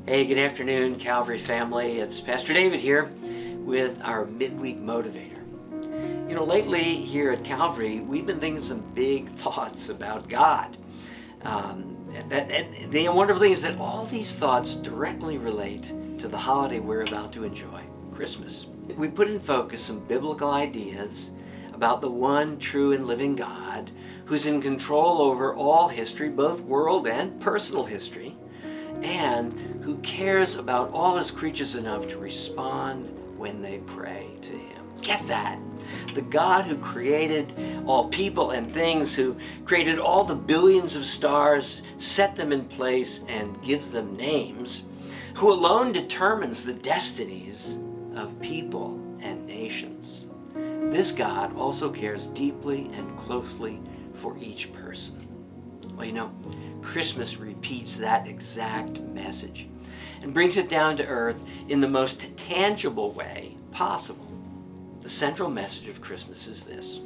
Hey, good afternoon, Calvary family. It's Pastor David here with our midweek motivator. You know, lately here at Calvary, we've been thinking some big thoughts about God. And the wonderful thing is that all these thoughts directly relate to the holiday we're about to enjoy, Christmas. We put in focus some biblical ideas about the one true and living God who's in control over all history, both world and personal history, and who cares about all his creatures enough to respond when they pray to him. Get that? The God who created all people and things, who created all the billions of stars, set them in place, and gives them names, who alone determines the destinies of people and nations. This God also cares deeply and closely for each person. Well, you know, Christmas repeats that exact message and brings it down to earth in the most tangible way possible. The central message of Christmas is this: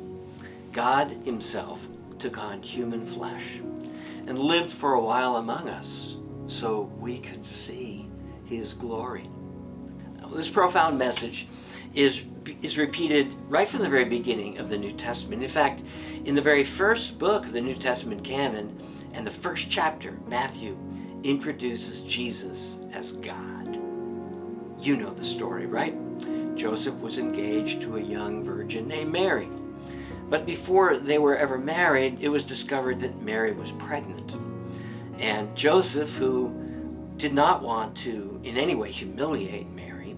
God himself took on human flesh and lived for a while among us so we could see his glory. Now, this profound message is repeated right from the very beginning of the New Testament. In fact, in the very first book of the New Testament canon and the first chapter, Matthew introduces Jesus as God. You know the story, right? Joseph was engaged to a young virgin named Mary. But before they were ever married, it was discovered that Mary was pregnant. And Joseph, who did not want to in any way humiliate Mary,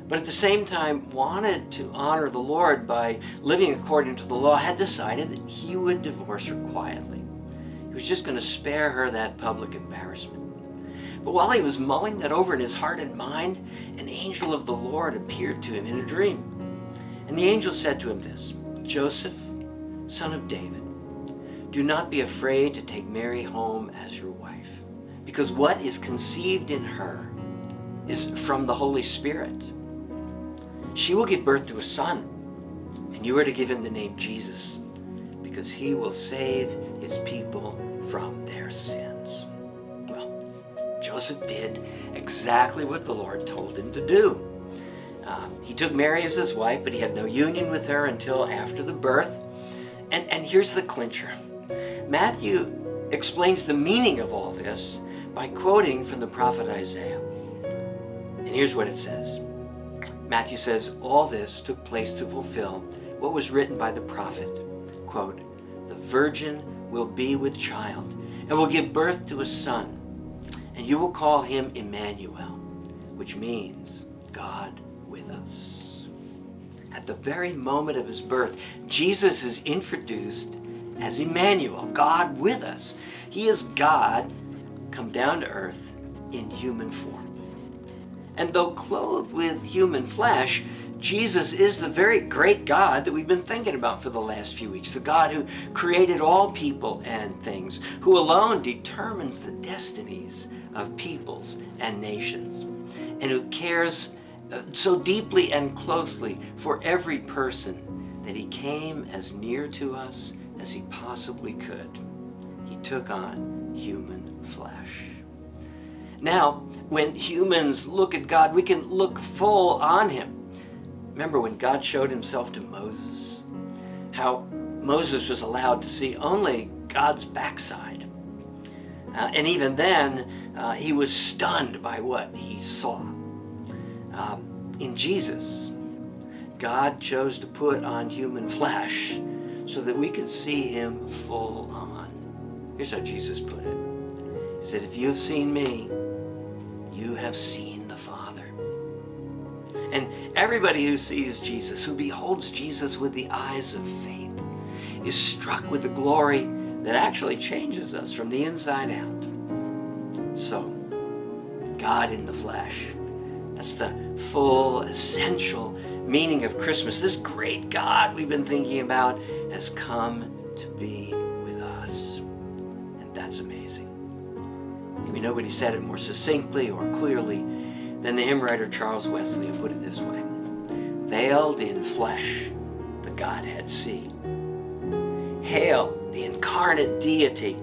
but at the same time wanted to honor the Lord by living according to the law, had decided that he would divorce her quietly. He was just going to spare her that public embarrassment. But while he was mulling that over in his heart and mind, an angel of the Lord appeared to him in a dream. And the angel said to him this: "Joseph, son of David, do not be afraid to take Mary home as your wife, because what is conceived in her is from the Holy Spirit. She will give birth to a son, and you are to give him the name Jesus, because he will save his people from their sins." Well, Joseph did exactly what the Lord told him to do. He took Mary as his wife, but he had no union with her until after the birth. And here's the clincher. Matthew explains the meaning of all this by quoting from the prophet Isaiah. And here's what it says. Matthew says, "All this took place to fulfill what was written by the prophet. Quote, the virgin will be with child and will give birth to a son, and you will call him Emmanuel," which means God with us. At the very moment of his birth, Jesus is introduced as Emmanuel, God with us. He is God come down to earth in human form. And though clothed with human flesh, Jesus is the very great God that we've been thinking about for the last few weeks. The God who created all people and things, who alone determines the destinies of peoples and nations, and who cares so deeply and closely for every person that he came as near to us as he possibly could. He took on human flesh. Now, when humans look at God, we can look full on him. Remember when God showed himself to Moses? How Moses was allowed to see only God's backside. And even then, he was stunned by what he saw. In Jesus, God chose to put on human flesh so that we could see him full on. Here's how Jesus put it. He said, "If you have seen me, you have seen the Father." And everybody who sees Jesus, who beholds Jesus with the eyes of faith, is struck with the glory that actually changes us from the inside out. So, God in the flesh, that's the full, essential meaning of Christmas. This great God we've been thinking about has come to be with us. And that's amazing. Maybe nobody said it more succinctly or clearly than the hymn writer Charles Wesley, who put it this way: "Veiled in flesh, the Godhead see. Hail the incarnate deity,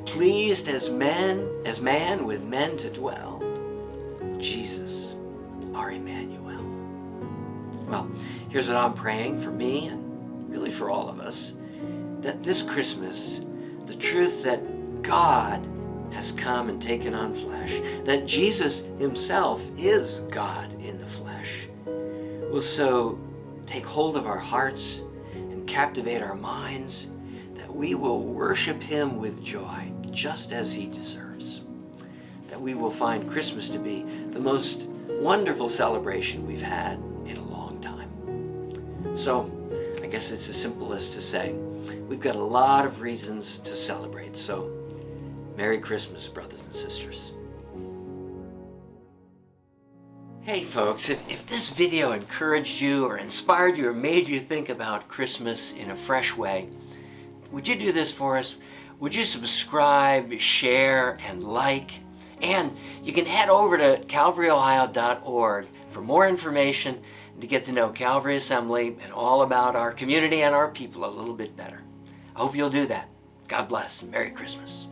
pleased as man with men to dwell. Jesus, our Emmanuel. Well, here's what I'm praying for me and really for all of us, that this Christmas, the truth that God has come and taken on flesh, that Jesus himself is God in the flesh, will so take hold of our hearts and captivate our minds, that we will worship him with joy, just as he deserves. That we will find Christmas to be the most wonderful celebration we've had in a long time. So, I guess it's as simple as to say, we've got a lot of reasons to celebrate. So, Merry Christmas, brothers and sisters. Hey folks, if this video encouraged you or inspired you or made you think about Christmas in a fresh way, would you do this for us? Would you subscribe, share, and like? And you can head over to calvaryohio.org for more information and to get to know Calvary Assembly and all about our community and our people a little bit better. I hope you'll do that. God bless and Merry Christmas.